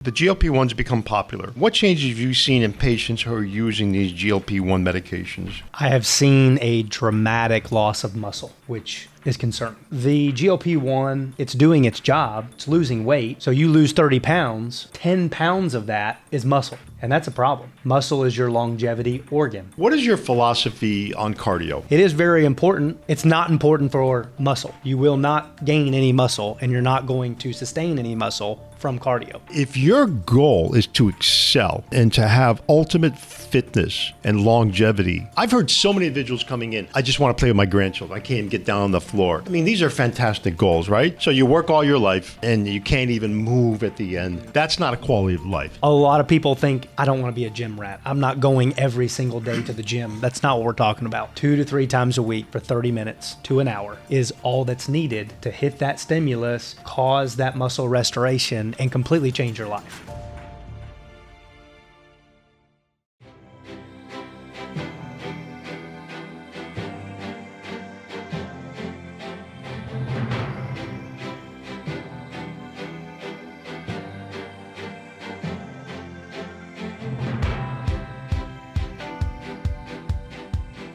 The GLP-1s become popular. What changes have you seen in patients who are using these GLP-1 medications? I have seen a dramatic loss of muscle, which is concerning. The GLP-1, it's doing its job. It's losing weight. So you lose 30 pounds, 10 pounds of that is muscle. And that's a problem. Muscle is your longevity organ. What is your philosophy on cardio? It is very important. It's not important for muscle. You will not gain any muscle, and you're not going to sustain any muscle from cardio. If your goal is to excel and to have ultimate fitness and longevity, I've heard so many individuals coming in, I just want to play with my grandchildren. I can't even get down on the floor. I mean, these are fantastic goals, right? So you work all your life and you can't even move at the end. That's not a quality of life. A lot of people think, I don't want to be a gym rat. I'm not going every single day to the gym. That's not what we're talking about. 2 to 3 times a week for 30 minutes to an hour is all that's needed to hit that stimulus, cause that muscle restoration, and completely change your life.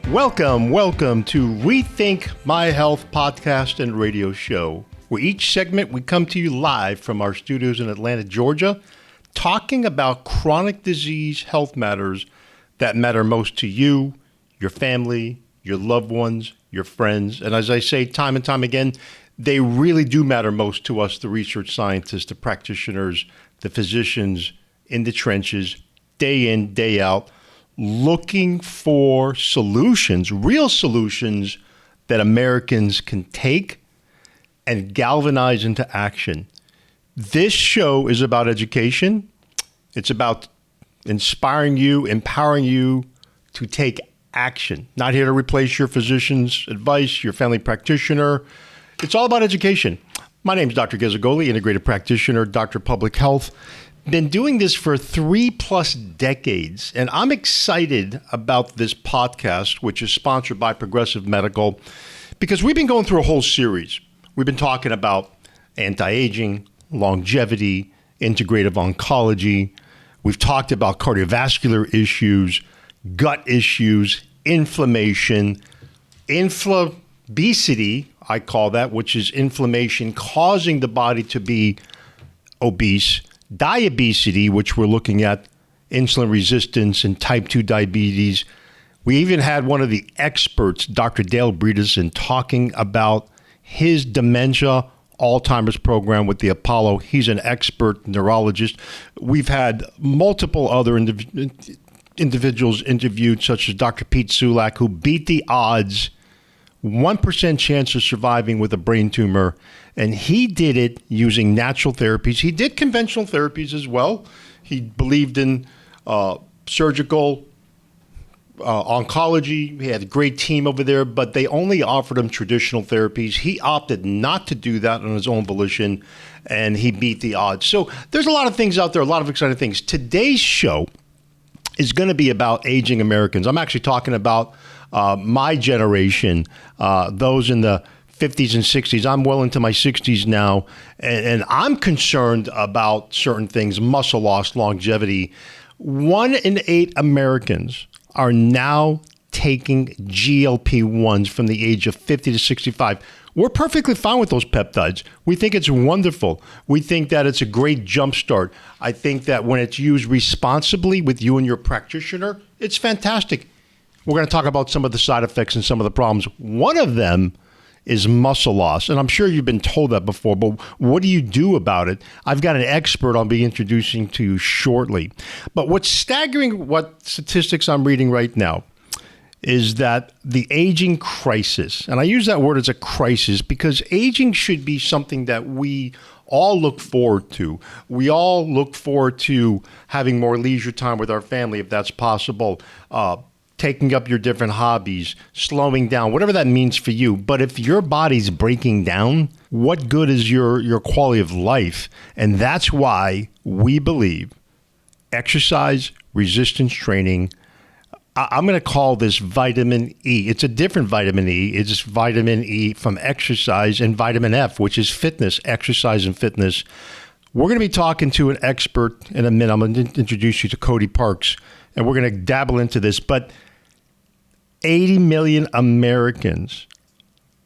Welcome to Rethink My Health podcast and radio show, where each segment we come to you live from our studios in Atlanta, Georgia, talking about chronic disease health matters that matter most to you, your family, your loved ones, your friends. And as I say time and time again, they really do matter most to us, the research scientists, the practitioners, the physicians in the trenches, day in, day out, looking for solutions, real solutions that Americans can take and galvanize into action. This show is about education. It's about inspiring you, empowering you to take action. Not here to replace your physician's advice, your family practitioner. It's all about education. My name is Dr. Gez Agolli, integrated practitioner, doctor of public health. Been doing this for 3+ decades, and I'm excited about this podcast, which is sponsored by Progressive Medical, because we've been going through a whole series. We've been talking about anti-aging, longevity, integrative oncology. We've talked about cardiovascular issues, gut issues, inflammation, inflammobesity, I call that, which is inflammation causing the body to be obese, diabesity, which we're looking at, insulin resistance and type 2 diabetes. We even had one of the experts, Dr. Dale Bredesen, talking about his dementia Alzheimer's program with the Apollo. He's an expert neurologist. We've had multiple other individuals interviewed, such as Dr. Pete Sulak, who beat the odds, 1% chance of surviving with a brain tumor. And he did it using natural therapies. He did conventional therapies as well. He believed in surgical oncology. He had a great team over there, but they only offered him traditional therapies. He opted not to do that on his own volition, and he beat the odds. So there's a lot of things out there, a lot of exciting things. Today's show is going to be about aging Americans. I'm actually talking about my generation, those in the 50s and 60s. I'm well into my 60s now, and I'm concerned about certain things, muscle loss, longevity. 1 in 8 Americans are now taking GLP-1s from the age of 50 to 65. We're perfectly fine with those peptides. We think it's wonderful. We think that it's a great jumpstart. I think that when it's used responsibly with you and your practitioner, it's fantastic. We're going to talk about some of the side effects and some of the problems. One of them is muscle loss. And I'm sure you've been told that before, but what do you do about it? I've got an expert I'll be introducing to you shortly. But what's staggering, what statistics I'm reading right now, is that the aging crisis, and I use that word as a crisis because aging should be something that we all look forward to. We all look forward to having more leisure time with our family if that's possible, taking up your different hobbies, slowing down, whatever that means for you. But if your body's breaking down, what good is your quality of life? And that's why we believe exercise resistance training, I'm going to call this vitamin E. It's a different vitamin E. It's vitamin E from exercise, and vitamin F, which is fitness, exercise and fitness. We're going to be talking to an expert in a minute. I'm going to introduce you to Cody Parks, and we're going to dabble into this. But 80 million Americans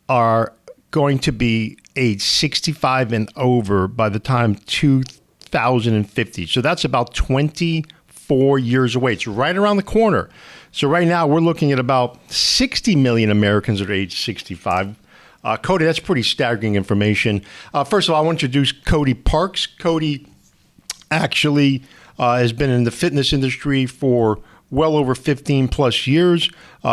are going to be age 65 and over by the time 2050. So that's about 24 years away. It's right around the corner. So right now we're looking at about 60 million Americans at age 65. Cody, that's pretty staggering information. First of all, I want to introduce Cody Parks. Cody actually has been in the fitness industry for well over 15 plus years.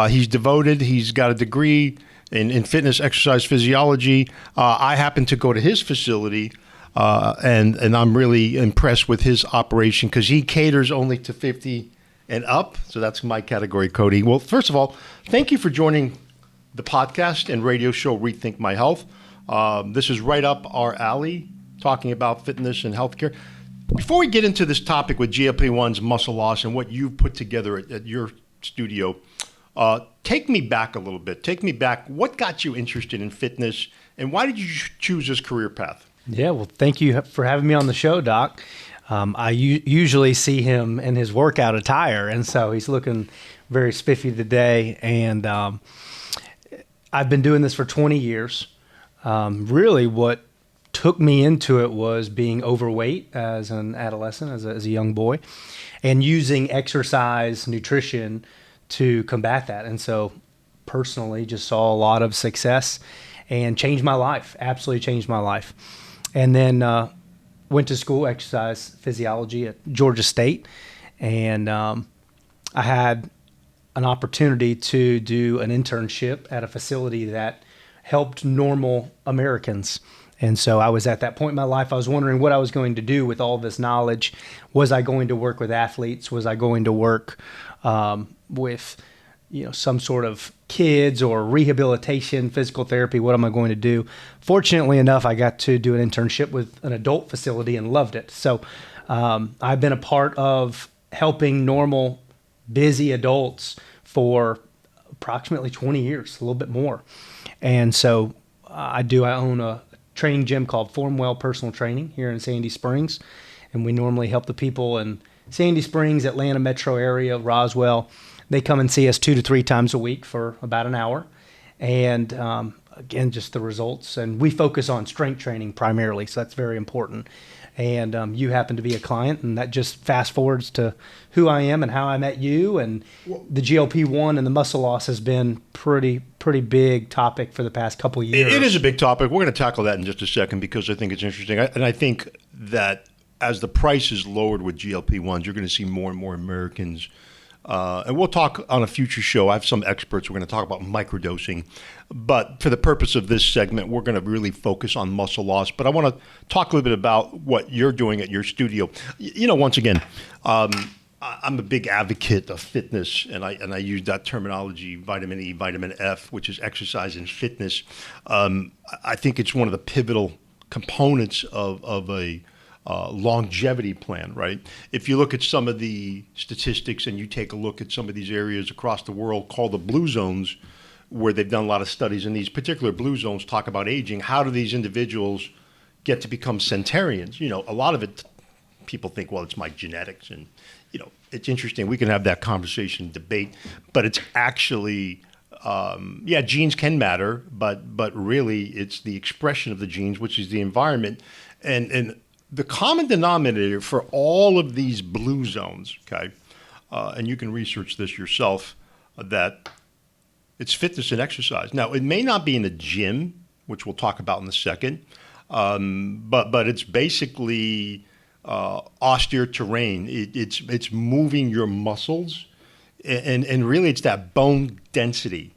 He's devoted. He's got a degree in fitness exercise physiology. I happen to go to his facility, and I'm really impressed with his operation because he caters only to 50 and up. So that's my category, Cody. Well, first of all, thank you for joining the podcast and radio show Rethink My Health. This is right up our alley, talking about fitness and healthcare. Before we get into this topic with GLP-1s, muscle loss, and what you've put together at your studio, take me back a little bit. Take me back. What got you interested in fitness, and why did you choose this career path? Yeah, well, thank you for having me on the show, Doc. I usually see him in his workout attire, and so he's looking very spiffy today. And I've been doing this for 20 years. Really, what took me into it was being overweight as an adolescent, as a young boy, and using exercise, nutrition to combat that. And so personally just saw a lot of success and changed my life, absolutely changed my life. And then went to school, exercise physiology at Georgia State. And I had an opportunity to do an internship at a facility that helped normal Americans. And so I was at that point in my life, I was wondering what I was going to do with all this knowledge. Was I going to work with athletes? Was I going to work with some sort of kids or rehabilitation, physical therapy? What am I going to do? Fortunately enough, I got to do an internship with an adult facility and loved it. So I've been a part of helping normal, busy adults for approximately 20 years, a little bit more. And so I own a training gym called Formwell Personal Training here in Sandy Springs. And we normally help the people in Sandy Springs, Atlanta metro area, Roswell. They come and see us 2 to 3 times a week for about an hour. And again, just the results. And we focus on strength training primarily, so that's very important. And you happen to be a client, and that just fast forwards to who I am and how I met you. And the GLP-1 and the muscle loss has been pretty big topic for the past couple of years. It is a big topic. We're going to tackle that in just a second because I think it's interesting. And I think that as the price is lowered with GLP-1s, you're going to see more and more Americans. And we'll talk on a future show. I have some experts. We're going to talk about microdosing. But for the purpose of this segment, we're going to really focus on muscle loss. But I want to talk a little bit about what you're doing at your studio. Once again, I'm a big advocate of fitness, and I use that terminology, vitamin E, vitamin F, which is exercise and fitness. I think it's one of the pivotal components of a longevity plan, right? If you look at some of the statistics and you take a look at some of these areas across the world called the blue zones, where they've done a lot of studies in these particular blue zones talk about aging, how do these individuals get to become centenarians? A lot of it, people think, well, it's my genetics. And, it's interesting. We can have that conversation, debate, but it's actually, genes can matter, but really it's the expression of the genes, which is the environment. And the common denominator for all of these blue zones, okay, and you can research this yourself, that it's fitness and exercise. Now, it may not be in a gym, which we'll talk about in a second, but it's basically austere terrain. It's moving your muscles, and really it's that bone density.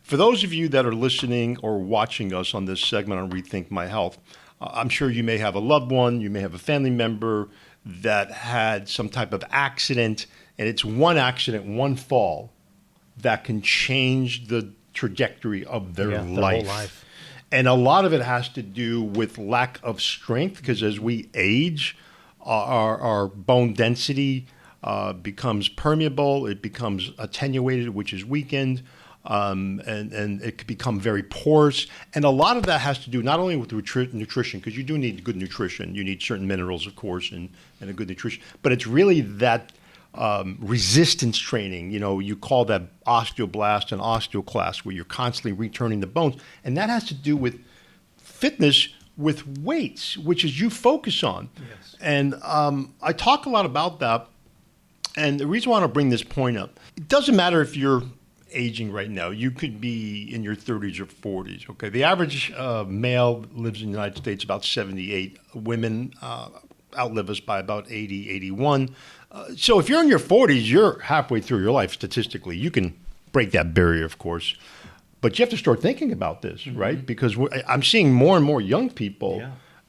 For those of you that are listening or watching us on this segment on Rethink My Health, I'm sure you may have a loved one, you may have a family member that had some type of accident, and it's one accident, one fall that can change the trajectory of their life. Whole life. And a lot of it has to do with lack of strength, because as we age, our bone density becomes permeable, it becomes attenuated, which is weakened. and it could become very porous. And a lot of that has to do not only with nutrition, because you do need good nutrition. You need certain minerals, of course, and a good nutrition. But it's really that resistance training. You call that osteoblast and osteoclast, where you're constantly returning the bones. And that has to do with fitness with weights, which is you focus on. Yes. And I talk a lot about that. And the reason why I want to bring this point up, it doesn't matter if you're aging right now. You could be in your 30s or 40s. Okay, the average male lives in the United States about 78. Women outlive us by about 80, 81. So if you're in your 40s, you're halfway through your life statistically. You can break that barrier, of course. But you have to start thinking about this, right? Because I'm seeing more and more young people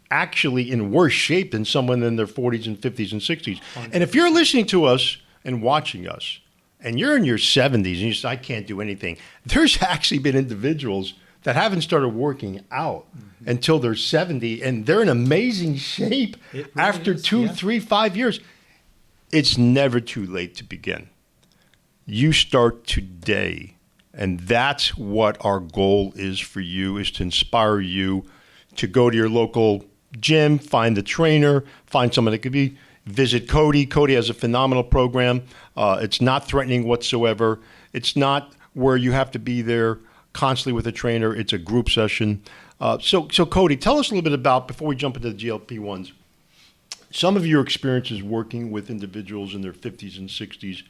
actually in worse shape than someone in their 40s and 50s and 60s. And if you're listening to us and watching us, and you're in your 70s and you say, I can't do anything, there's actually been individuals that haven't started working out until they're 70, and they're in amazing shape really after 2, 3, 5 years. It's never too late to begin. You start today, and that's what our goal is for you, is to inspire you to go to your local gym, find a trainer, find someone that could be, visit Cody. Cody has a phenomenal program. It's not threatening whatsoever. It's not where you have to be there constantly with a trainer. It's a group session. So Cody, tell us a little bit about, before we jump into the GLP-1s, some of your experiences working with individuals in their 50s and 60s.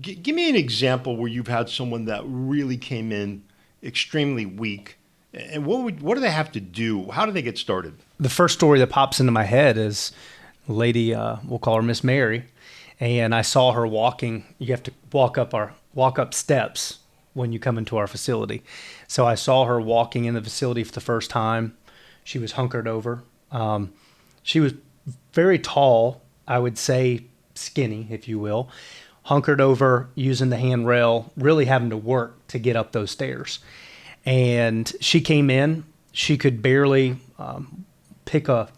Give me an example where you've had someone that really came in extremely weak. And what do they have to do? How do they get started? The first story that pops into my head is a lady, we'll call her Miss Mary, and I saw her walking. You have to walk up steps when you come into our facility. So I saw her walking in the facility for the first time. She was hunkered over. She was very tall, I would say skinny, if you will, hunkered over, using the handrail, really having to work to get up those stairs. And she came in, she could barely pick a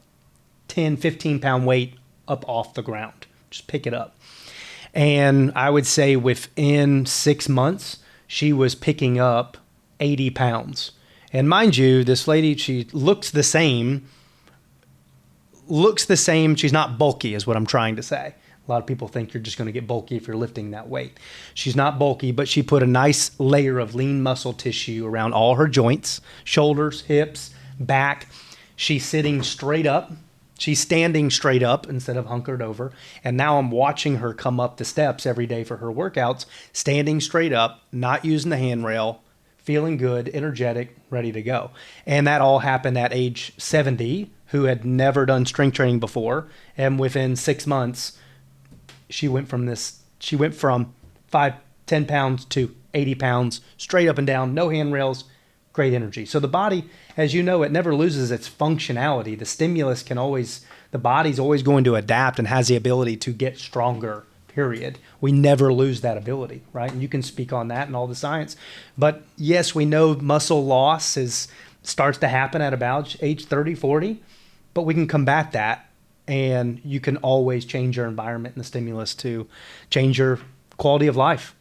10, 15-pound weight up off the ground, just pick it up. And I would say within 6 months, she was picking up 80 pounds. And mind you, this lady, she looks the same. She's not bulky is what I'm trying to say. A lot of people think you're just going to get bulky if you're lifting that weight. She's not bulky, but she put a nice layer of lean muscle tissue around all her joints, shoulders, hips, back. She's sitting straight up. She's standing straight up instead of hunkered over. And now I'm watching her come up the steps every day for her workouts, standing straight up, not using the handrail, feeling good, energetic, ready to go. And that all happened at age 70, who had never done strength training before. And within 6 months, she went from 5, 10 pounds to 80 pounds, straight up and down, no handrails, great energy. So the body, as you know, it never loses its functionality. The stimulus the body's always going to adapt and has the ability to get stronger, period. We never lose that ability, right? And you can speak on that and all the science. But yes, we know muscle loss starts to happen at about age 30, 40, but we can combat that. And you can always change your environment and the stimulus to change your quality of life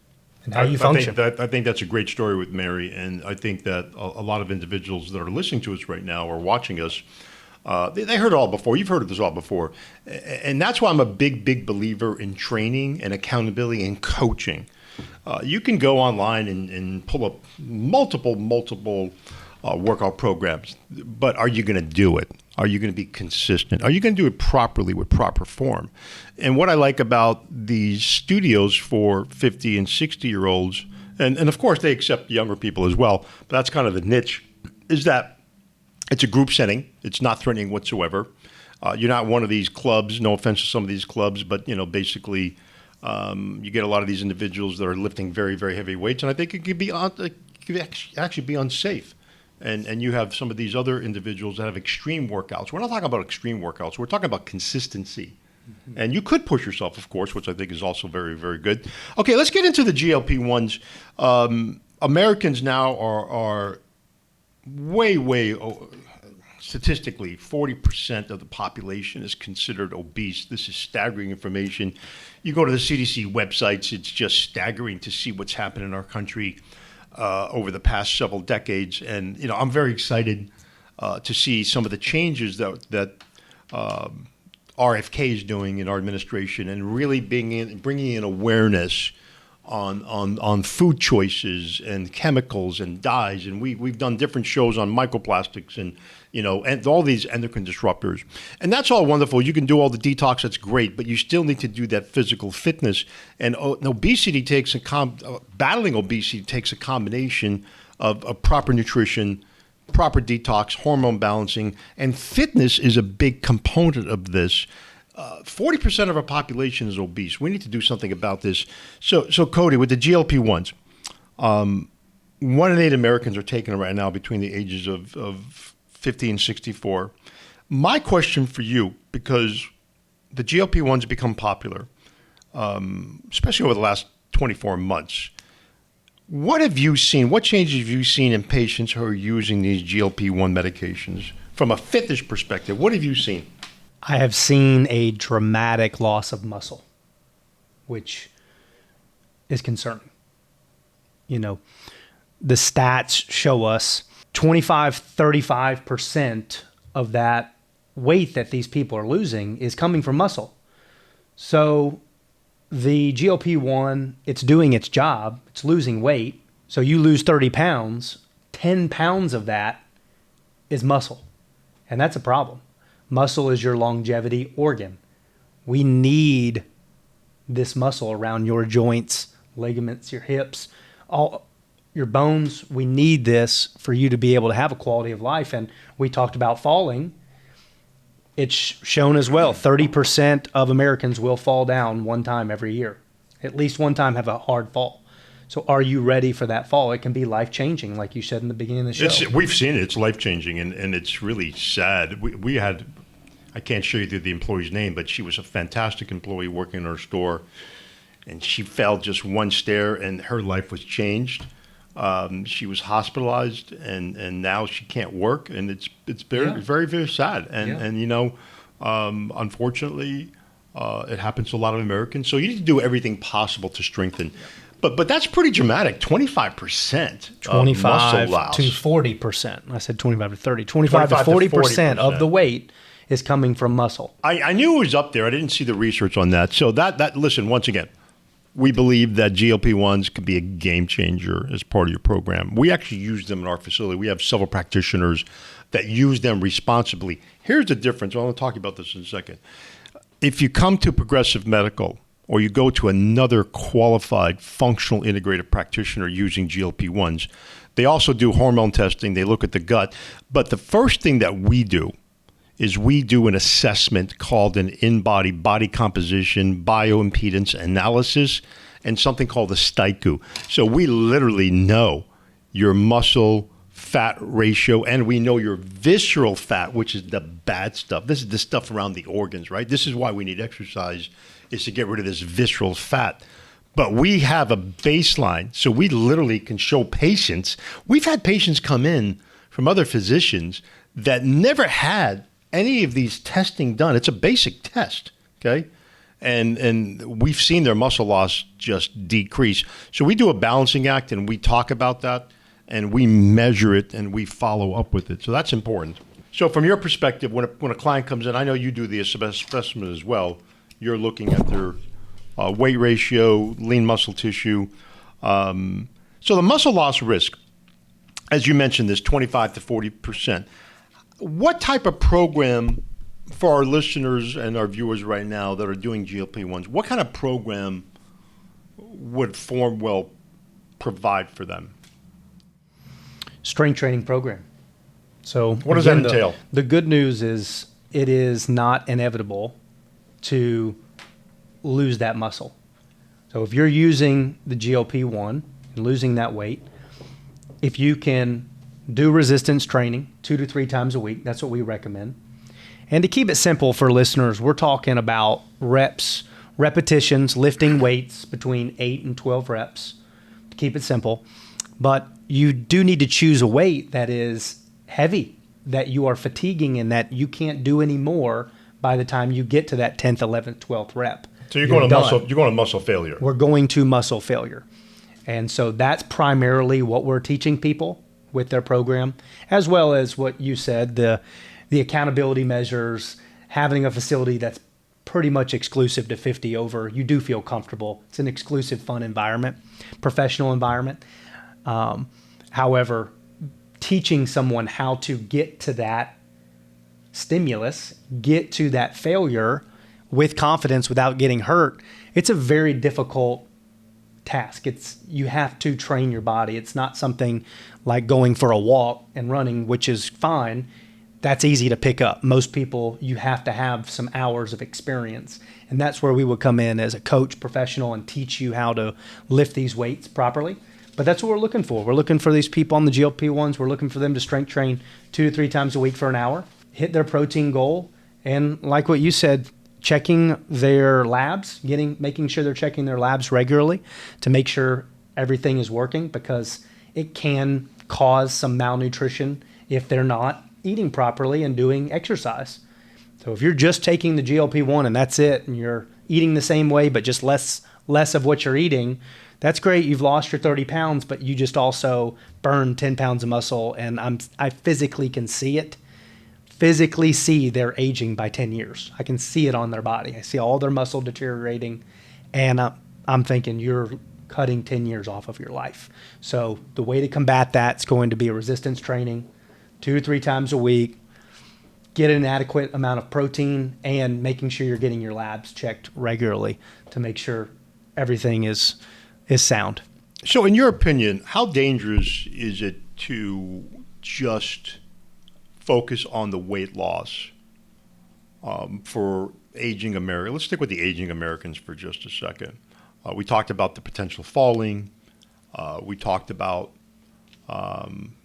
and how you function. I think that's a great story with Mary. And I think that a lot of individuals that are listening to us right now or watching us, they heard it all before. You've heard this all before. And that's why I'm a big, big believer in training and accountability and coaching. You can go online and pull up multiple workout programs, but are you going to do it? Are you going to be consistent? Are you going to do it properly with proper form? And what I like about these studios for 50 and 60-year-olds, and of course they accept younger people as well, but that's kind of the niche, is that it's a group setting. It's not threatening whatsoever. You're not one of these clubs, no offense to some of these clubs, but basically you get a lot of these individuals that are lifting very, very heavy weights, and I think it could actually be unsafe. And you have some of these other individuals that have extreme workouts. We're not talking about extreme workouts. We're talking about consistency. Mm-hmm. And you could push yourself, of course, which I think is also very, very good. Okay, let's get into the GLP-1s. Americans now are way, statistically, 40% of the population is considered obese. This is staggering information. You go to the CDC websites, it's just staggering to see what's happened in our country. over the past several decades. And, I'm very excited to see some of the changes that RFK is doing in our administration, and really bringing in awareness on food choices and chemicals and dyes. And we've done different shows on microplastics and all these endocrine disruptors. And that's all wonderful. You can do all the detox, that's great, but you still need to do that physical fitness. And obesity battling obesity takes a combination of proper nutrition, proper detox, hormone balancing, and fitness is a big component of this. 40% of our population is obese. We need to do something about this. So Cody, with the GLP-1s, 1 in 8 Americans are taking it right now between the ages of 50 and 64. My question for you, because the GLP-1s become popular, especially over the last 24 months, what have you seen? What changes have you seen in patients who are using these GLP-1 medications? From a fitness perspective, what have you seen? I have seen a dramatic loss of muscle, which is concerning. The stats show us 35% of that weight that these people are losing is coming from muscle. So the GLP-1, it's doing its job. It's losing weight. So you lose 30 pounds, 10 pounds of that is muscle. And that's a problem. Muscle is your longevity organ. We need this muscle around your joints, ligaments, your hips, all your bones. We need this for you to be able to have a quality of life. And we talked about falling. It's shown as well, 30% of Americans will fall down one time every year. At least one time have a hard fall. So are you ready for that fall? It can be life-changing, like you said in the beginning of the show. We've seen it. It's life-changing, and it's really sad. We had, I can't show you the employee's name, but she was a fantastic employee working in our store, and she fell just one stair, and her life was changed. She was hospitalized, and now she can't work, and it's very, very, very sad. And unfortunately, it happens to a lot of Americans. So you need to do everything possible to strengthen. But that's pretty dramatic. 25% 25 muscle loss to 40%. I said 25 to 30. 25 to 40% of the weight is coming from muscle. I knew it was up there. I didn't see the research on that. So listen, once again, we believe that GLP-1s could be a game changer as part of your program. We actually use them in our facility. We have several practitioners that use them responsibly. Here's the difference. I want to talk about this in a second. If you come to Progressive Medical or you go to another qualified functional integrative practitioner using GLP-1s, they also do hormone testing. They look at the gut. But the first thing that we do is we do an assessment called an in-body body composition bioimpedance analysis and something called the STIKU. So we literally know your muscle fat ratio, and we know your visceral fat, which is the bad stuff. This is the stuff around the organs, right? This is why we need exercise, is to get rid of this visceral fat. But we have a baseline, so we literally can show patients. We've had patients come in from other physicians that never had any of these testing done. It's a basic test, okay? And we've seen their muscle loss just decrease. So we do a balancing act, and we talk about that, and we measure it, and we follow up with it. So that's important. So from your perspective, when a client comes in, I know you do the assessment as well. You're looking at their weight ratio, lean muscle tissue. So the muscle loss risk, as you mentioned, is 25 to 40%. What type of program for our listeners and our viewers right now that are doing GLP-1s, what kind of program would FormWell provide for them? Strength training program. So what does that entail? The good news is it is not inevitable to lose that muscle. So if you're using the GLP-1 and losing that weight, if you can do resistance training 2 to 3 times a week, that's what we recommend. And to keep it simple for listeners, we're talking about repetitions, lifting weights between 8 and 12 reps, to keep it simple. But you do need to choose a weight that is heavy, that you are fatiguing and that you can't do any more by the time you get to that 10th, 11th, 12th rep. So you're going to muscle failure. We're going to muscle failure. And so that's primarily what we're teaching people with their program, as well as what you said, the accountability measures, having a facility that's pretty much exclusive to 50 over. You do feel comfortable. It's an exclusive, fun environment, professional environment. However, teaching someone how to get to that stimulus, get to that failure with confidence without getting hurt, it's a very difficult task. You have to train your body. It's not something like going for a walk and running, which is fine. That's easy to pick up. Most people, you have to have some hours of experience. And that's where we would come in as a coach professional and teach you how to lift these weights properly. But that's what we're looking for. We're looking for these people on the GLP-1s. We're looking for them to strength train 2 to 3 times a week for an hour, hit their protein goal. And like what you said, checking their labs, making sure they're checking their labs regularly to make sure everything is working, because it can cause some malnutrition if they're not eating properly and doing exercise. So if you're just taking the GLP-1 and that's it, and you're eating the same way but just less of what you're eating, that's great. You've lost your 30 pounds, but you just also burned 10 pounds of muscle, and I physically can see it. Physically see they're aging by 10 years. I can see it on their body. I see all their muscle deteriorating, and I'm thinking you're cutting 10 years off of your life. So the way to combat that's going to be resistance training 2 to 3 times a week, get an adequate amount of protein, and making sure you're getting your labs checked regularly to make sure everything is sound. So in your opinion, how dangerous is it to just focus on the weight loss for aging America? Let's stick with the aging Americans for just a second. We talked about the potential falling. We talked about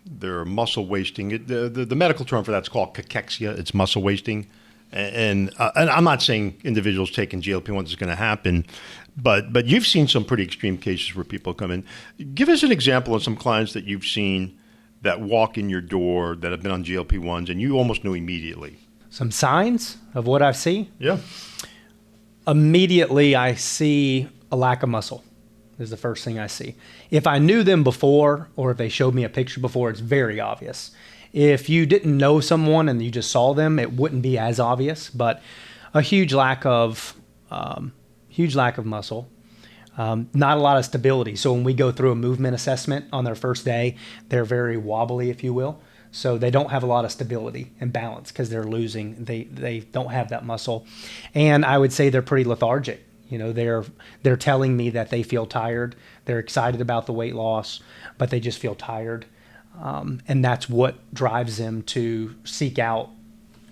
their muscle wasting. The medical term for that's called cachexia. It's muscle wasting. And I'm not saying individuals taking GLP-1s is going to happen, but you've seen some pretty extreme cases where people come in. Give us an example of some clients that you've seen that walk in your door that have been on GLP-1s and you almost knew immediately. Some signs of what I see? Yeah. Immediately, I see a lack of muscle is the first thing I see. If I knew them before, or if they showed me a picture before, it's very obvious. If you didn't know someone and you just saw them, it wouldn't be as obvious, but a huge lack of muscle. Not a lot of stability. So when we go through a movement assessment on their first day, they're very wobbly, if you will. So they don't have a lot of stability and balance because they're losing. They don't have that muscle. And I would say they're pretty lethargic. You know, they're telling me that they feel tired. They're excited about the weight loss, but they just feel tired. And that's what drives them to seek out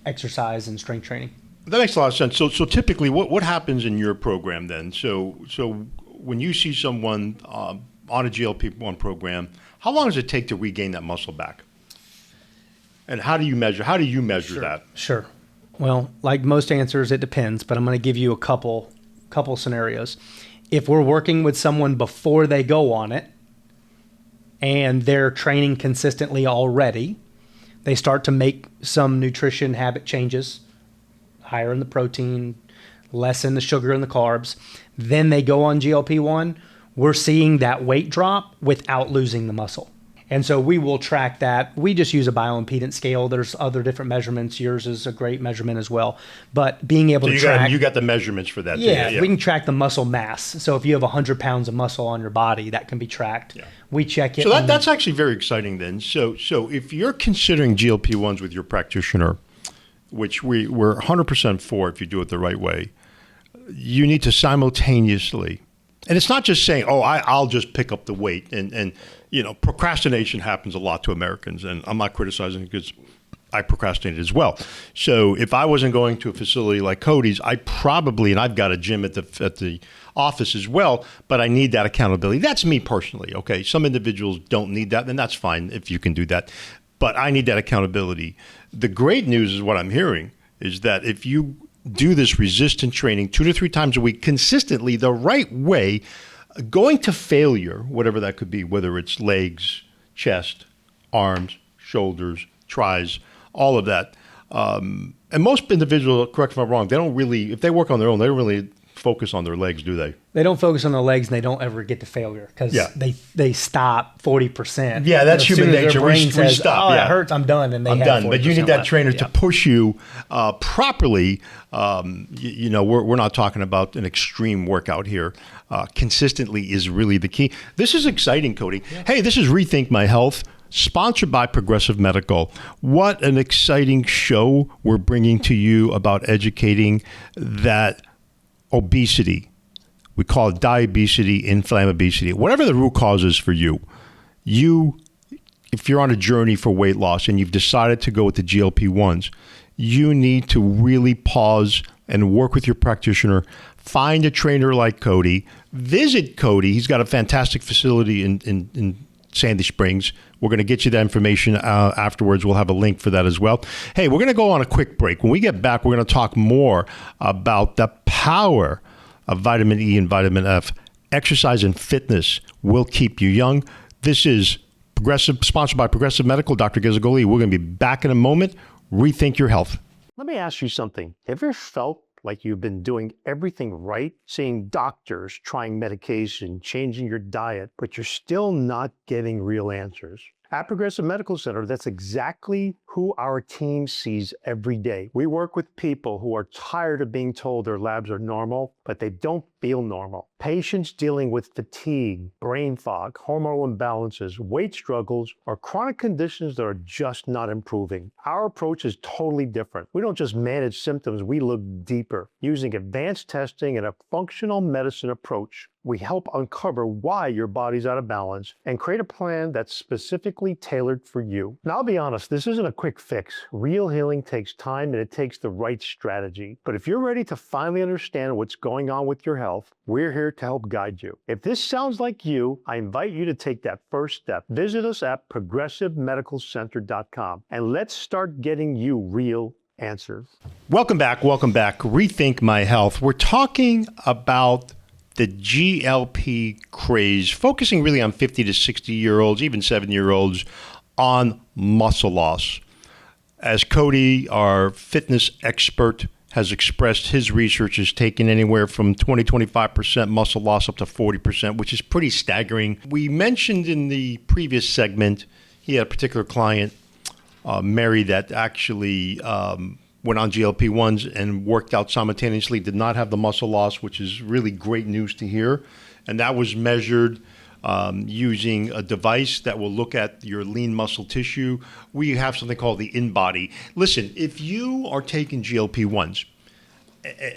exercise and strength training. That makes a lot of sense. So typically, what happens in your program then? So when you see someone on a GLP-1 program, how long does it take to regain that muscle back? And how do you measure that? Sure. Well, like most answers, it depends, but I'm going to give you a couple scenarios. If we're working with someone before they go on it and they're training consistently already, they start to make some nutrition habit changes, higher in the protein, less in the sugar and the carbs. Then they go on GLP-1. We're seeing that weight drop without losing the muscle. And so we will track that. We just use a bioimpedance scale. There's other different measurements. Yours is a great measurement as well. But being able to track... You got the measurements for that. Yeah, we can track the muscle mass. So if you have 100 pounds of muscle on your body, that can be tracked. Yeah. We check it. So that's actually very exciting then. So if you're considering GLP-1s with your practitioner, which we're 100% for if you do it the right way, you need to simultaneously... And it's not just saying, I'll just pick up the weight. And you know, procrastination happens a lot to Americans. And I'm not criticizing because I procrastinated as well. So if I wasn't going to a facility like Cody's, and I've got a gym at the office as well, but I need that accountability. That's me personally, okay? Some individuals don't need that, and that's fine if you can do that. But I need that accountability. The great news is what I'm hearing is that if you do this resistant training 2 to 3 times a week consistently the right way, going to failure, whatever that could be, whether it's legs, chest, arms, shoulders, tries, all of that. And most individuals, correct me if I'm wrong, they don't really, if they work on their own, they don't really focus on their legs, do they? They don't focus on the legs, and they don't ever get to failure because they stop 40%. Yeah, that's human nature. We stop. That hurts. I'm done, and I'm done. But you need that trainer to push you properly. We're not talking about an extreme workout here. Consistently is really the key. This is exciting, Cody. Yeah. Hey, this is Rethink My Health, sponsored by Progressive Medical. What an exciting show we're bringing to you about educating that obesity. We call it diabesity, inflammability, whatever the root cause is for you. If you're on a journey for weight loss and you've decided to go with the GLP-1s, you need to really pause and work with your practitioner. Find a trainer like Cody. Visit Cody. He's got a fantastic facility in Sandy Springs. We're going to get you that information afterwards. We'll have a link for that as well. Hey, we're going to go on a quick break. When we get back, we're going to talk more about the power of vitamin E and vitamin F. Exercise and fitness will keep you young. This is Progressive, sponsored by Progressive Medical. Dr. Gez Agolli. We're going to be back in a moment. Rethink your health. Let me ask you something. Have you ever felt like you've been doing everything right, seeing doctors, trying medication, changing your diet, but you're still not getting real answers? At Progressive Medical Center, that's exactly who our team sees every day. We work with people who are tired of being told their labs are normal, but they don't feel normal. Patients dealing with fatigue, brain fog, hormonal imbalances, weight struggles, or chronic conditions that are just not improving. Our approach is totally different. We don't just manage symptoms, we look deeper. Using advanced testing and a functional medicine approach, we help uncover why your body's out of balance and create a plan that's specifically tailored for you. Now, I'll be honest, this isn't a quick fix. Real healing takes time and it takes the right strategy. But if you're ready to finally understand what's going on with your health, we're here to help guide you. If this sounds like you, I invite you to take that first step. Visit us at progressivemedicalcenter.com and let's start getting you real answers. Welcome back. Rethink My Health. We're talking about the GLP craze, focusing really on 50 to 60-year-olds, even 7-year-olds, on muscle loss. As Cody, our fitness expert, has expressed, his research has taken anywhere from 20-25% muscle loss up to 40%, which is pretty staggering. We mentioned in the previous segment, he had a particular client, Mary, that actually went on GLP-1s and worked out simultaneously, did not have the muscle loss, which is really great news to hear. And that was measured using a device that will look at your lean muscle tissue. We have something called the InBody. Listen, if you are taking GLP-1s,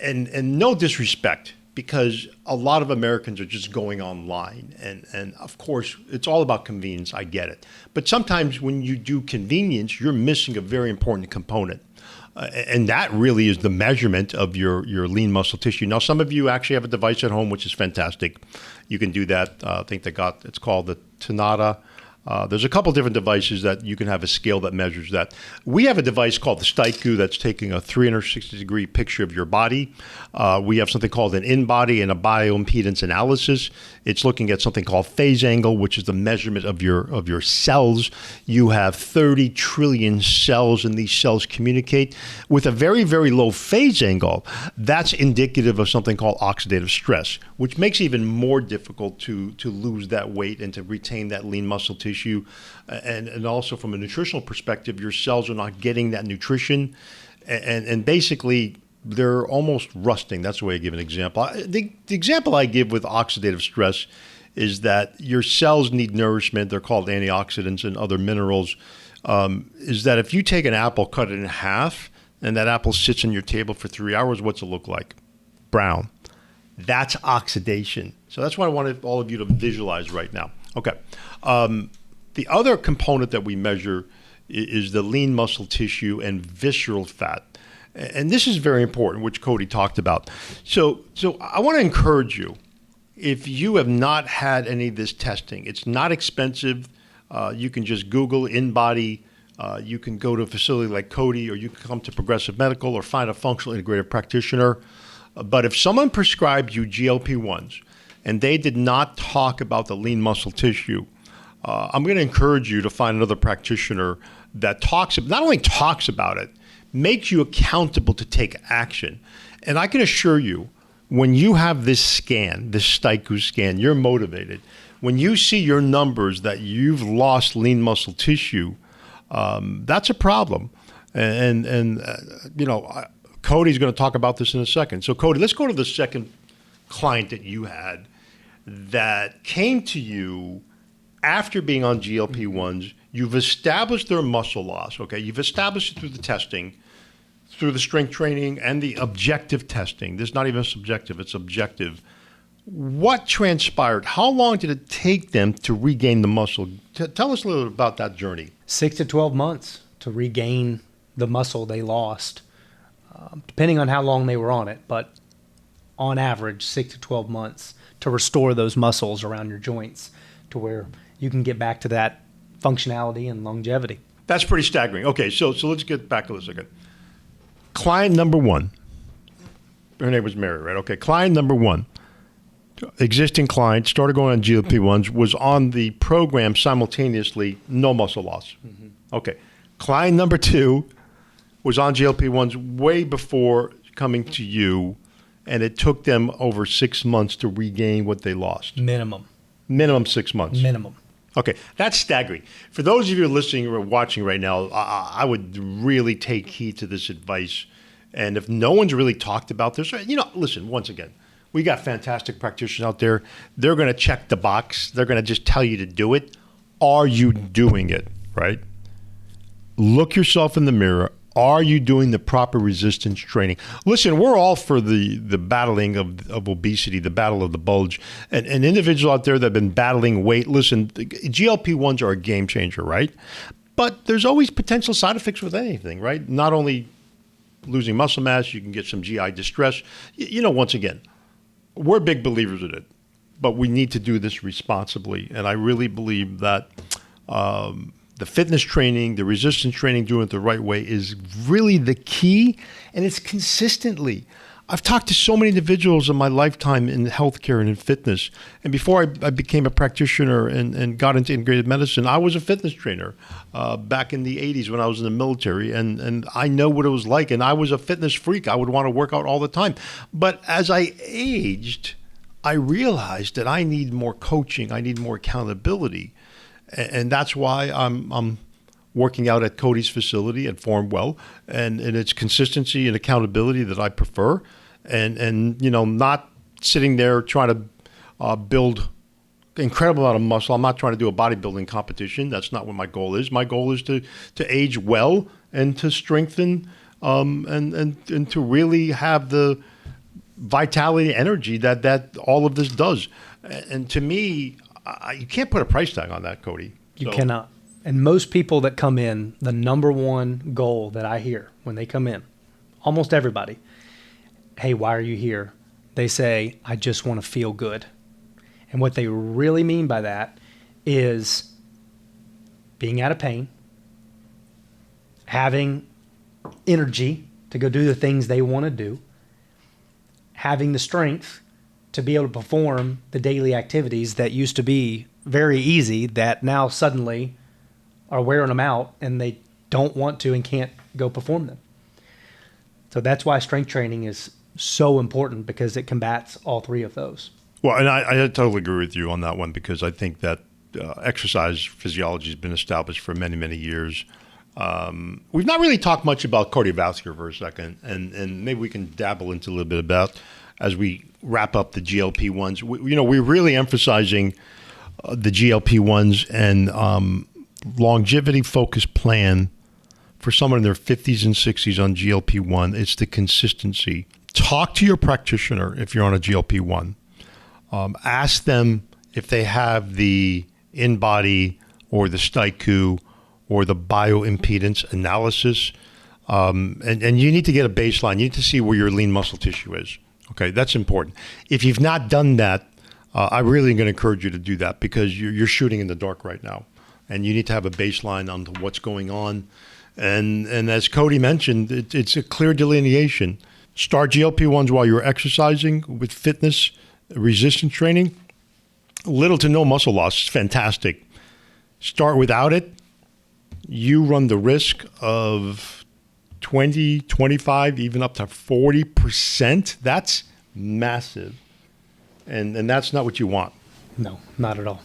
and no disrespect, because a lot of Americans are just going online. And of course, it's all about convenience. I get it. But sometimes when you do convenience, you're missing a very important component. And that really is the measurement of your lean muscle tissue. Now, some of you actually have a device at home, which is fantastic. You can do that. I think it's called the Tonata. There's a couple different devices that you can have a scale that measures that. We have a device called the Staiku that's taking a 360-degree picture of your body. We have something called an InBody and a bioimpedance analysis. It's looking at something called phase angle, which is the measurement of your cells. You have 30 trillion cells, and these cells communicate with a very, very low phase angle. That's indicative of something called oxidative stress, which makes it even more difficult to lose that weight and to retain that lean muscle tissue. And also from a nutritional perspective, your cells are not getting that nutrition, and basically they're almost rusting. That's the way I give an example. The example I give with oxidative stress is that your cells need nourishment. They're called antioxidants and other minerals. Is that if you take an apple, cut it in half, and that apple sits on your table for 3 hours, what's it look like? Brown. That's oxidation. So that's what I wanted all of you to visualize right now. Okay. The other component that we measure is the lean muscle tissue and visceral fat. And this is very important, which Cody talked about. So I want to encourage you, if you have not had any of this testing, it's not expensive. You can just Google InBody. You can go to a facility like Cody, or you can come to Progressive Medical or find a functional integrated practitioner. But if someone prescribed you GLP-1s and they did not talk about the lean muscle tissue, I'm going to encourage you to find another practitioner that not only talks about it, makes you accountable to take action. And I can assure you, when you have this scan, this Staiku scan, you're motivated. When you see your numbers that you've lost lean muscle tissue, that's a problem. Cody's going to talk about this in a second. So, Cody, let's go to the second client that you had that came to you after being on GLP-1s. You've established their muscle loss, okay? You've established it through the testing, through the strength training and the objective testing. This is not even subjective, it's objective. What transpired? How long did it take them to regain the muscle? Tell us a little bit about that journey. 6 to 12 months to regain the muscle they lost, depending on how long they were on it, but on average, 6 to 12 months to restore those muscles around your joints to where you can get back to that functionality and longevity. That's pretty staggering. Okay, so let's get back a second. Client number one, her name was Mary, right? Okay, client number one, existing client, started going on GLP-1s, was on the program simultaneously, no muscle loss. Mm-hmm. Okay, client number two was on GLP-1s way before coming to you, and it took them over 6 months to regain what they lost. Minimum 6 months. Minimum. Okay, that's staggering. For those of you listening or watching right now, I would really take heed to this advice. And if no one's really talked about this, listen, once again, we got fantastic practitioners out there. They're going to check the box. They're going to just tell you to do it. Are you doing it, right? Look yourself in the mirror. Are you doing the proper resistance training? Listen, we're all for the battling of obesity, the battle of the bulge. And an individual out there that have been battling weight, listen, GLP-1s are a game changer, right? But there's always potential side effects with anything, right? Not only losing muscle mass, you can get some GI distress. Once again, we're big believers in it, but we need to do this responsibly. And I really believe that the fitness training, the resistance training, doing it the right way is really the key, and it's consistently. I've talked to so many individuals in my lifetime in healthcare and in fitness. And before I became a practitioner and got into integrated medicine, I was a fitness trainer back in the 80s when I was in the military. And I know what it was like. And I was a fitness freak. I would want to work out all the time. But as I aged, I realized that I need more coaching. I need more accountability. And that's why I'm working out at Cody's facility at Formwell, and it's consistency and accountability that I prefer, and not sitting there trying to build incredible amount of muscle. I'm not trying to do a bodybuilding competition. That's not what my goal is. My goal is to age well and to strengthen and to really have the vitality, energy that all of this does. And to me, you can't put a price tag on that, Cody. You cannot. And most people that come in, the number one goal that I hear when they come in, almost everybody, hey, why are you here? They say, I just want to feel good. And what they really mean by that is being out of pain, having energy to go do the things they want to do, having the strength to be able to perform the daily activities that used to be very easy that now suddenly are wearing them out and they don't want to and can't go perform them. So that's why strength training is so important, because it combats all three of those. Well, and I totally agree with you on that one, because I think that exercise physiology has been established for many, many years. We've not really talked much about cardiovascular for a second, and maybe we can dabble into a little bit about as we wrap up the GLP-1s. We're really emphasizing the GLP-1s and longevity-focused plan for someone in their 50s and 60s on GLP-1. It's the consistency. Talk to your practitioner if you're on a GLP-1. Ask them if they have the in-body or the Staiku or the bioimpedance analysis. And you need to get a baseline. You need to see where your lean muscle tissue is. Okay, that's important. If you've not done that, I really am going to encourage you to do that, because you're shooting in the dark right now. And you need to have a baseline on what's going on. And as Cody mentioned, it's a clear delineation. Start GLP-1s while you're exercising with fitness, resistance training. Little to no muscle loss is fantastic. Start without it. You run the risk of 20, 25, even up to 40%. That's massive. And that's not what you want. No, not at all.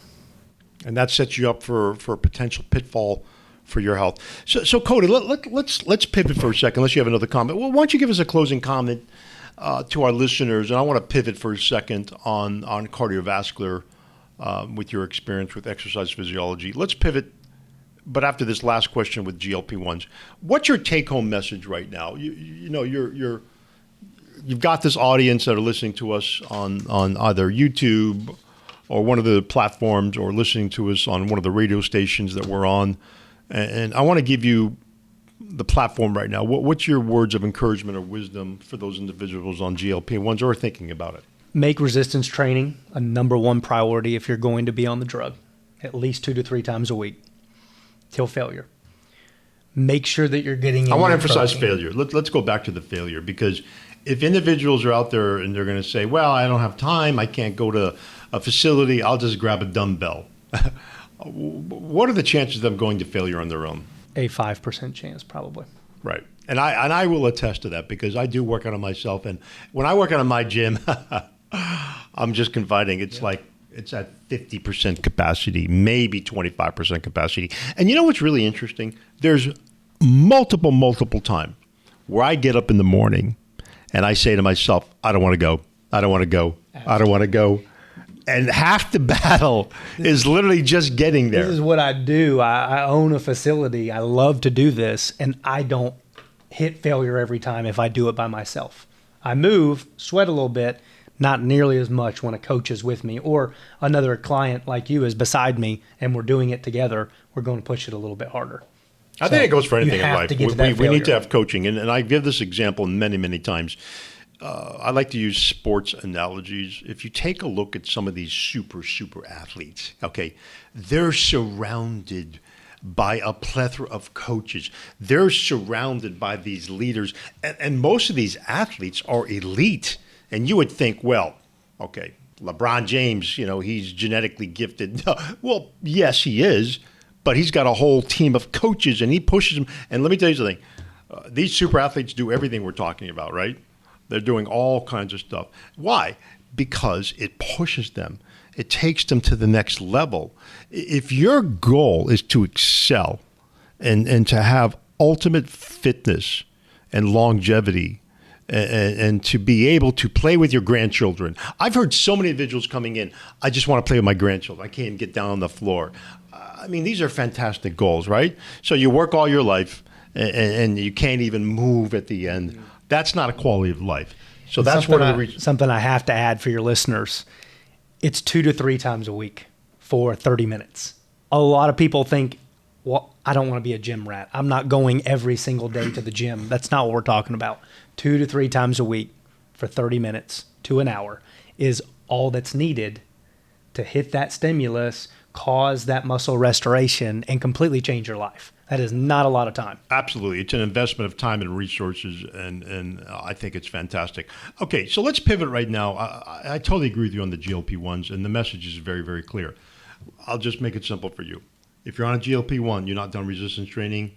And that sets you up for a potential pitfall for your health. So Cody, let's pivot for a second, unless you have another comment. Well, why don't you give us a closing comment to our listeners? And I want to pivot for a second on cardiovascular with your experience with exercise physiology. Let's pivot, but after this last question with GLP-1s. What's your take-home message right now? You've got this audience that are listening to us on either YouTube or one of the platforms, or listening to us on one of the radio stations that we're on. And I want to give you the platform right now. What's your words of encouragement or wisdom for those individuals on GLP-1s or thinking about it? Make resistance training a number one priority if you're going to be on the drug, at least 2 to 3 times a week till failure. Make sure that you're getting in. I want to emphasize protein. failure. Let's go back to the failure, because if individuals are out there and they're going to say, well, I don't have time, I can't go to a facility, I'll just grab a dumbbell. What are the chances of them going to failure on their own? A 5% chance, probably. Right. And I will attest to that, because I do work out on myself. And when I work out in my gym, I'm just confiding. It's like it's at 50% capacity, maybe 25% capacity. And you know what's really interesting? There's multiple times where I get up in the morning and I say to myself, I don't want to go. I don't want to go. I don't want to go. And half the battle is literally just getting there. This is what I do. I own a facility. I love to do this, and I don't hit failure every time if I do it by myself. I move, sweat a little bit, not nearly as much when a coach is with me or another client like you is beside me and we're doing it together. We're going to push it a little bit harder. I think it goes for anything in have life. to get to that We need to failure. have coaching. And I give this example many times. I like to use sports analogies. If you take a look at some of these super athletes, okay, they're surrounded by a plethora of coaches. They're surrounded by these leaders. And most of these athletes are elite. And you would think, well, okay, LeBron James, he's genetically gifted. Well, yes, he is. But he's got a whole team of coaches, and he pushes them. And let me tell you something. These super athletes do everything we're talking about, right? They're doing all kinds of stuff. Why? Because it pushes them. It takes them to the next level. If your goal is to excel and to have ultimate fitness and longevity and to be able to play with your grandchildren. I've heard so many individuals coming in, I just want to play with my grandchildren. I can't get down on the floor. I mean, these are fantastic goals, right? So you work all your life and you can't even move at the end. That's not a quality of life. So that's one of the reasons. Something I have to add for your listeners. It's 2 to 3 times a week for 30 minutes. A lot of people think, well, I don't want to be a gym rat. I'm not going every single day to the gym. That's not what we're talking about. 2 to 3 times a week for 30 minutes to an hour is all that's needed to hit that stimulus, cause that muscle restoration, and completely change your life. That is not a lot of time. Absolutely. It's an investment of time and resources, and I think it's fantastic. Okay, so let's pivot right now. I totally agree with you on the GLP-1s, and the message is very clear. I'll just make it simple for you. If you're on a GLP-1, you're not done resistance training,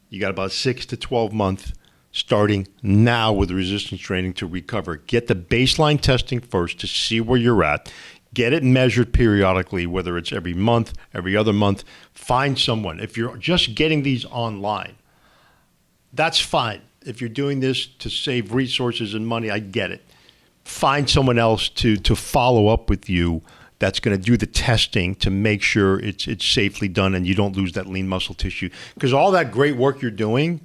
you got about 6 to 12 months starting now with resistance training to recover. Get the baseline testing first to see where you're at. Get it measured periodically, whether it's every month, every other month. Find someone. If you're just getting these online, that's fine. If you're doing this to save resources and money, I get it. Find someone else to follow up with you that's going to do the testing to make sure it's safely done and you don't lose that lean muscle tissue. Because all that great work you're doing,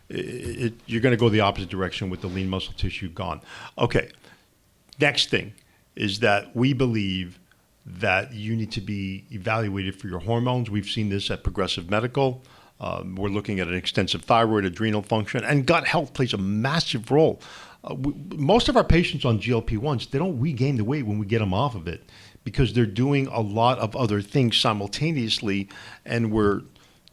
you're going to go the opposite direction with the lean muscle tissue gone. Okay, next thing is that we believe that you need to be evaluated for your hormones. We've seen this at Progressive Medical. We're looking at an extensive thyroid, adrenal function, and gut health plays a massive role. Most of our patients on GLP-1s, they don't regain the weight when we get them off of it because they're doing a lot of other things simultaneously, and we're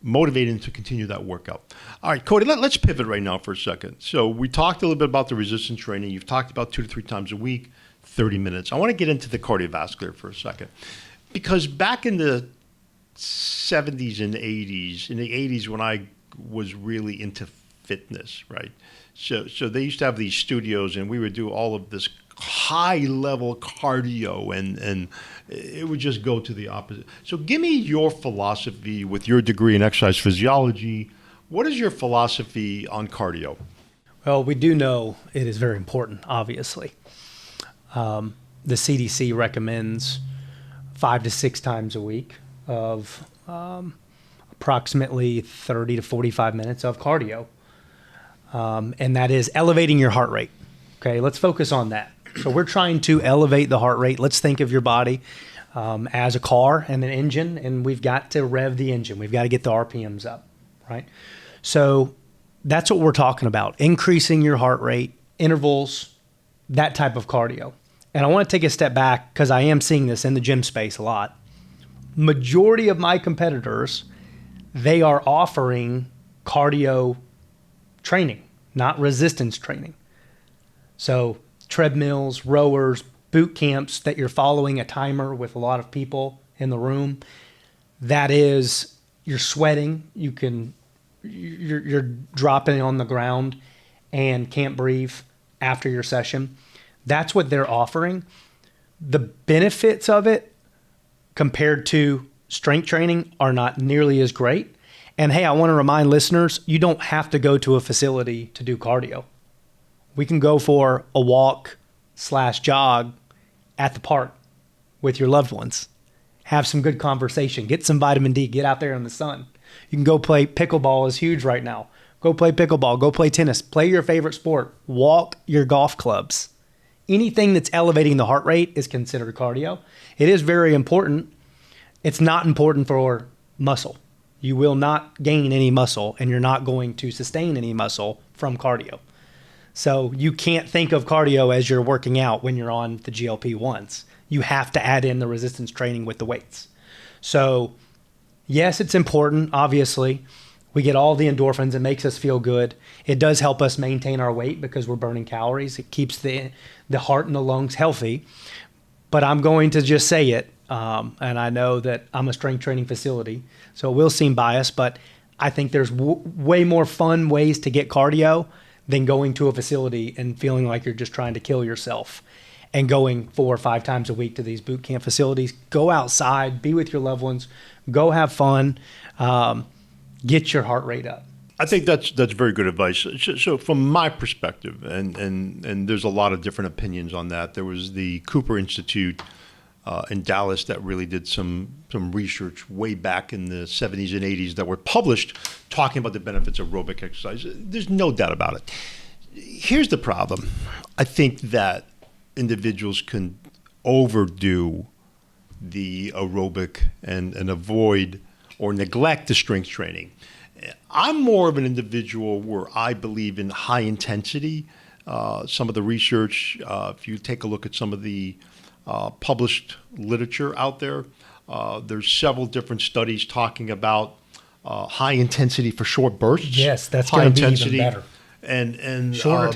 motivated to continue that workout. All right, Cody, let's pivot right now for a second. So we talked a little bit about the resistance training. You've talked about 2 to 3 times a week, 30 minutes. I want to get into the cardiovascular for a second because back in the 70s and 80s, in the 80s when I was really into fitness, right? So they used to have these studios and we would do all of this high level cardio, and it would just go to the opposite. So give me your philosophy with your degree in exercise physiology. What is your philosophy on cardio? Well, we do know it is very important, obviously. The CDC recommends 5 to 6 times a week of approximately 30 to 45 minutes of cardio. And that is elevating your heart rate. Okay, let's focus on that. So we're trying to elevate the heart rate. Let's think of your body as a car and an engine, and we've got to rev the engine. We've got to get the RPMs up, right? So that's what we're talking about, increasing your heart rate, intervals, that type of cardio. And I want to take a step back because I am seeing this in the gym space a lot. Majority of my competitors, they are offering cardio training, not resistance training. So treadmills, rowers, boot camps that you're following a timer with a lot of people in the room. That is, you're sweating, you're dropping on the ground and can't breathe after your session. That's what they're offering. The benefits of it compared to strength training are not nearly as great. And hey, I want to remind listeners, you don't have to go to a facility to do cardio. We can go for a walk/jog at the park with your loved ones. Have some good conversation. Get some vitamin D. Get out there in the sun. You can go play pickleball is huge right now. Go play pickleball. Go play tennis. Play your favorite sport. Walk your golf clubs. Anything that's elevating the heart rate is considered cardio. It is very important. It's not important for muscle. You will not gain any muscle, and you're not going to sustain any muscle from cardio. So you can't think of cardio as you're working out when you're on the GLP-1s. You have to add in the resistance training with the weights. So yes, it's important. Obviously, we get all the endorphins. It makes us feel good. It does help us maintain our weight because we're burning calories. It keeps the heart and the lungs healthy. But I'm going to just say it, and I know that I'm a strength training facility, so it will seem biased, but I think there's way more fun ways to get cardio than going to a facility and feeling like you're just trying to kill yourself and going 4 or 5 times a week to these boot camp facilities. Go outside, be with your loved ones, go have fun, get your heart rate up. I think that's very good advice. So from my perspective, and there's a lot of different opinions on that. There was the Cooper Institute in Dallas that really did some research way back in the 70s and 80s that were published talking about the benefits of aerobic exercise. There's no doubt about it. Here's the problem. I think that individuals can overdo the aerobic and avoid or neglect the strength training. I'm more of an individual where I believe in high intensity. Some of the research, if you take a look at some of the published literature out there, there's several different studies talking about high intensity for short bursts. Yes, that's going to be even better. And shorter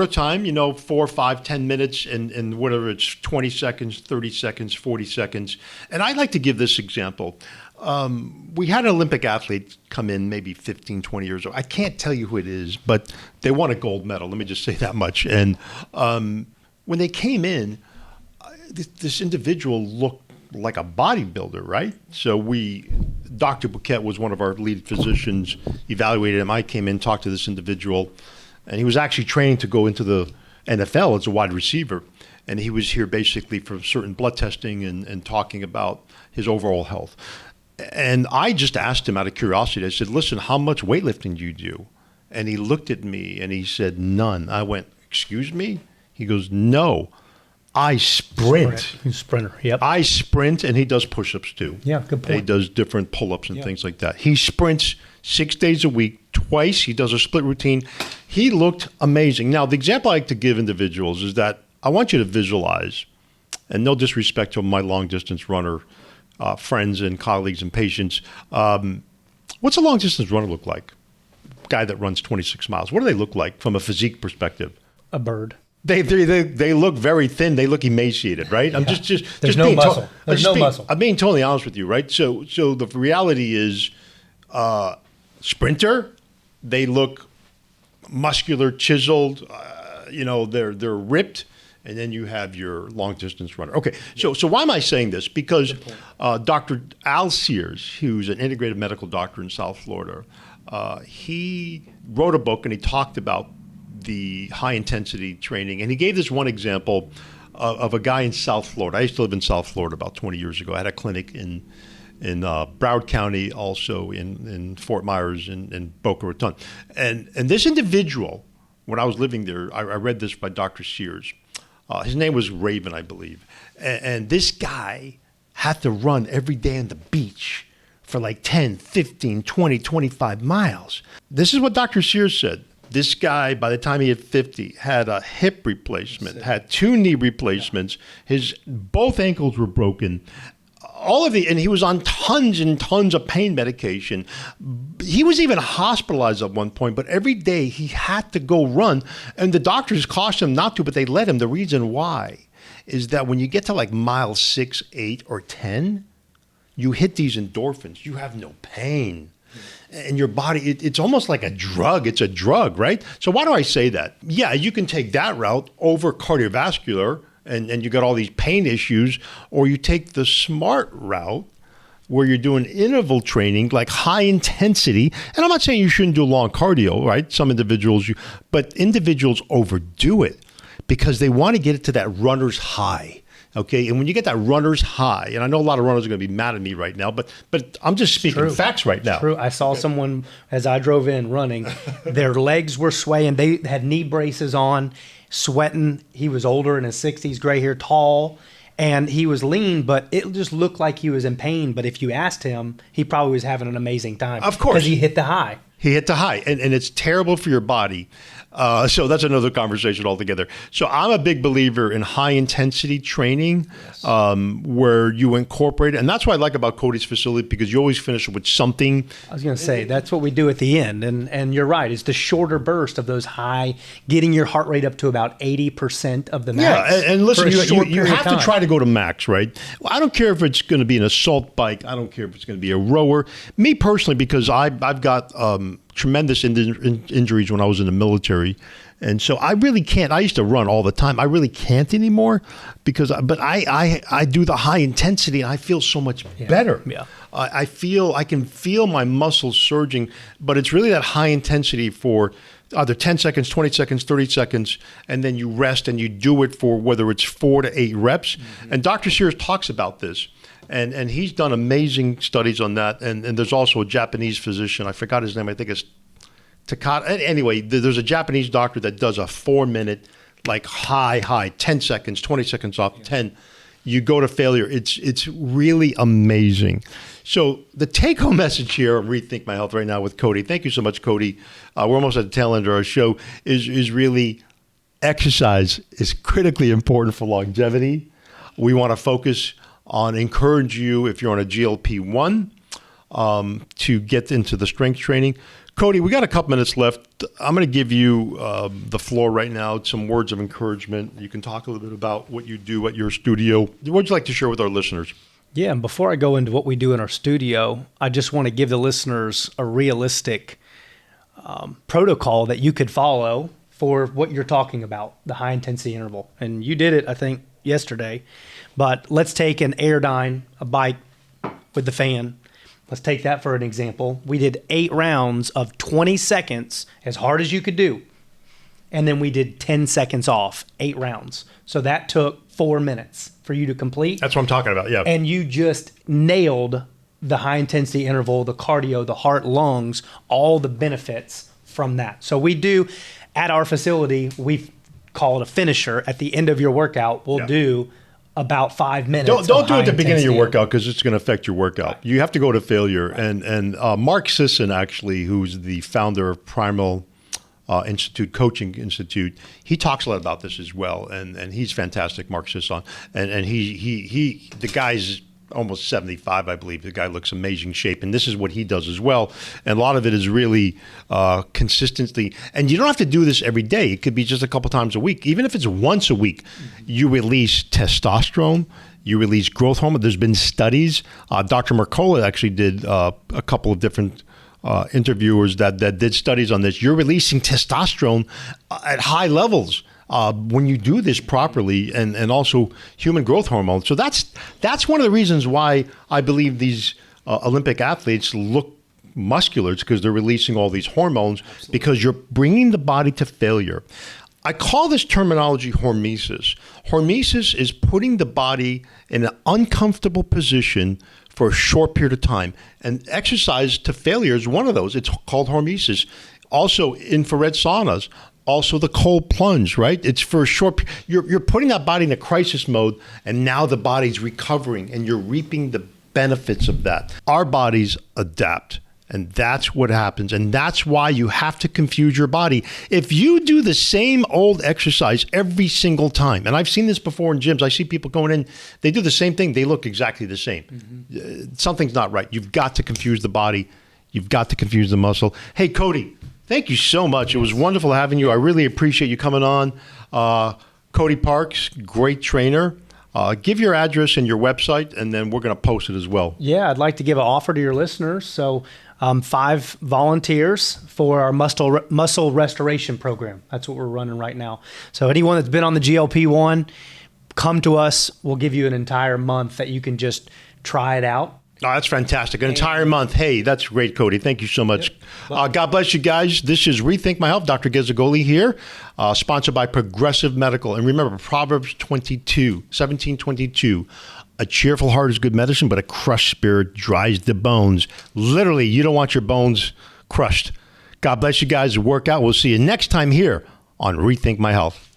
time, 4, 5, 10 minutes, and whatever it's 20 seconds, 30 seconds, 40 seconds. And I like to give this example. We had an Olympic athlete come in maybe 15, 20 years old. I can't tell you who it is, but they won a gold medal. Let me just say that much. And when they came in, this individual looked like a bodybuilder, right? So Dr. Bouquet was one of our lead physicians, evaluated him. I came in, talked to this individual, and he was actually training to go into the NFL as a wide receiver. And he was here basically for certain blood testing and talking about his overall health. And I just asked him out of curiosity, I said, listen, how much weightlifting do you do? And he looked at me and he said, none. I went, excuse me? He goes, no, I sprint. He's a sprinter, yep. I sprint, and he does push-ups too. Yeah, good point. He does different pull-ups and things like that. He sprints 6 days a week, twice. He does a split routine. He looked amazing. Now, the example I like to give individuals is that I want you to visualize, and no disrespect to my long-distance runner friends and colleagues and patients, what's a long-distance runner look like? Guy that runs 26 miles. What do they look like from a physique perspective? A bird. They look very thin. They look emaciated, right? I'm just There's no muscle. There's no muscle. I'm being totally honest with you, right? So the reality is, sprinter, they look muscular, chiseled. They're ripped, and then you have your long distance runner. Okay, so why am I saying this? Because Dr. Al Sears, who's an integrative medical doctor in South Florida, he wrote a book and he talked about the high intensity training, and he gave this one example of a guy in South Florida. I used to live in South Florida about 20 years ago. I had a clinic in Broward County, also in Fort Myers and Boca Raton. And this individual, when I was living there, I read this by Dr. Sears. His name was Raven, I believe. And this guy had to run every day on the beach for like 10, 15, 20, 25 miles. This is what Dr. Sears said. This guy, by the time he hit 50, had a hip replacement, had 2 knee replacements. His both ankles were broken. And he was on tons and tons of pain medication. He was even hospitalized at one point, but every day he had to go run. And the doctors cautioned him not to, but they let him. The reason why is that when you get to like mile 6, 8, or 10, you hit these endorphins. You have no pain. And your body, it's almost like a drug. It's a drug, right? So why do I say that? Yeah, you can take that route over cardiovascular, and you got all these pain issues, or you take the smart route where you're doing interval training, like high intensity. And I'm not saying you shouldn't do long cardio, right? Some individuals, but individuals overdo it because they want to get it to that runner's high. Okay, and when you get that runner's high, and I know a lot of runners are going to be mad at me right now, but I'm just speaking facts right now. True. I saw someone as I drove in running, their legs were swaying. They had knee braces on, sweating. He was older, in his 60s, gray hair, tall, and he was lean, but it just looked like he was in pain. But if you asked him, he probably was having an amazing time. Of course. Because he hit the high. He hit the high, and it's terrible for your body. So that's another conversation altogether. So I'm a big believer in high intensity training, where you incorporate it. And that's what I like about Cody's facility, because you always finish with something. I was going to say, that's what we do at the end. And you're right. It's the shorter burst of those high, getting your heart rate up to about 80% of the max. Yeah, and listen, you have to try to go to max, right? Well, I don't care if it's going to be an assault bike. I don't care if it's going to be a rower. Me personally, because I've got tremendous injuries when I was in the military. And so I really can't. I used to run all the time. I really can't anymore but I do the high intensity and I feel so much better. Yeah. I can feel my muscles surging, but it's really that high intensity for either 10 seconds, 20 seconds, 30 seconds, and then you rest and you do it for whether it's 4 to 8 reps. Mm-hmm. And Dr. Sears talks about this. And he's done amazing studies on that. And there's also a Japanese physician. I forgot his name. I think it's Takata. Anyway, there's a Japanese doctor that does a 4-minute, like high, 10 seconds, 20 seconds off, 10. You go to failure. It's really amazing. So the take-home message here of Rethink My Health right now with Cody. Thank you so much, Cody. We're almost at the tail end of our show. Is really exercise is critically important for longevity. We want to focus on encourage you, if you're on a GLP-1, to get into the strength training. Cody, we got a couple minutes left. I'm going to give you the floor right now, some words of encouragement. You can talk a little bit about what you do at your studio. What would you like to share with our listeners? Yeah, and before I go into what we do in our studio, I just want to give the listeners a realistic protocol that you could follow for what you're talking about, the high intensity interval. And you did it, I think, yesterday. But let's take an Airdyne, a bike with the fan. Let's take that for an example. We did 8 rounds of 20 seconds, as hard as you could do. And then we did 10 seconds off, 8 rounds. So that took 4 minutes for you to complete. That's what I'm talking about, yeah. And you just nailed the high intensity interval, the cardio, the heart, lungs, all the benefits from that. So we do, at our facility, we call it a finisher. At the end of your workout, we'll do about 5 minutes. Don't do it at the beginning of your workout, because it's going to affect your workout. Right. You have to go to failure. Right. And Mark Sisson, actually, who's the founder of Primal Institute, Coaching Institute, he talks a lot about this as well. And he's fantastic, Mark Sisson. And he the guy's almost 75, I believe. The guy looks amazing shape. And this is what he does as well. And a lot of it is really consistency. And you don't have to do this every day. It could be just a couple times a week. Even if it's once a week, you release testosterone, you release growth hormone. There's been studies. Dr. Mercola actually did a couple of different interviewers that did studies on this. You're releasing testosterone at high levels. when you do this properly, and also human growth hormone. So that's one of the reasons why I believe these Olympic athletes look muscular. It's because they're releasing all these hormones. Absolutely. Because you're bringing the body to failure. I call this terminology hormesis. Hormesis is putting the body in an uncomfortable position for a short period of time. And exercise to failure is one of those. It's called hormesis. Also, infrared saunas. Also, the cold plunge, right? It's for a short. You're putting that body in a crisis mode, and now the body's recovering, and you're reaping the benefits of that. Our bodies adapt. And that's what happens. And that's why you have to confuse your body. If you do the same old exercise every single time, and I've seen this before in gyms, I see people going in, they do the same thing, they look exactly the same. Mm-hmm. Something's not right. You've got to confuse the body. You've got to confuse the muscle. Hey, Cody, thank you so much. It was wonderful having you. I really appreciate you coming on. Cody Parks, great trainer. Give your address and your website, and then we're going to post it as well. Yeah, I'd like to give an offer to your listeners. So 5 volunteers for our muscle restoration program. That's what we're running right now. So anyone that's been on the GLP-1, come to us. We'll give you an entire month that you can just try it out. Oh, that's fantastic. An entire month. Hey, that's great, Cody. Thank you so much. Yep. God bless you guys. This is Rethink My Health. Dr. Gez Agolli here, sponsored by Progressive Medical. And remember, Proverbs 17:22, a cheerful heart is good medicine, but a crushed spirit dries the bones. Literally, you don't want your bones crushed. God bless you guys. Work out. We'll see you next time here on Rethink My Health.